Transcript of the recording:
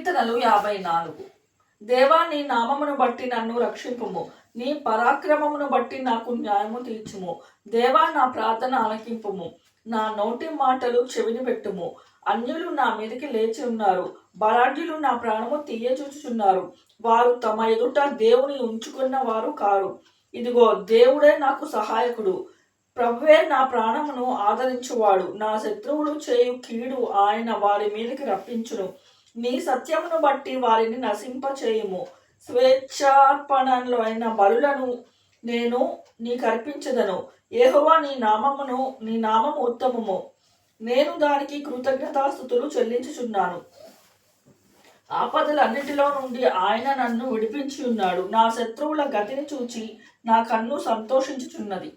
కీర్తనలు 54. దేవా, నీ నామమును బట్టి నన్ను రక్షింపుము. నీ పరాక్రమమును బట్టి నాకు న్యాయము తీర్చుము. దేవా, నా ప్రార్థన ఆలకింపుము. నా నోటి మాటలు చెవిని పెట్టుము. అన్యులు నా మీదకి లేచి ఉన్నారు. బలాఢ్యులు నా ప్రాణము తీయచూచుచున్నారు. వారు తమ ఎదుట దేవుని ఉంచుకున్న వారు కారు. ఇదిగో, దేవుడే నాకు సహాయకుడు. ప్రభువే నా ప్రాణమును ఆదరించువాడు. నా శత్రువులు చేయు కీడు ఆయన వారి మీదకి రప్పించును. నీ సత్యమును బట్టి వారిని నశింపచేయుము. స్వేచ్ఛార్పణలో అయిన బలులను నేను నీకు అర్పించదను. యెహోవా, నీ నామము ఉత్తమము. నేను దానికి కృతజ్ఞతాస్తుతులు చెల్లించుచున్నాను. ఆపదలన్నిటిలో నుండి ఆయన నన్ను విడిపించి ఉన్నాడు. నా శత్రువుల గతిని చూచి నా కన్ను సంతోషించుచున్నది.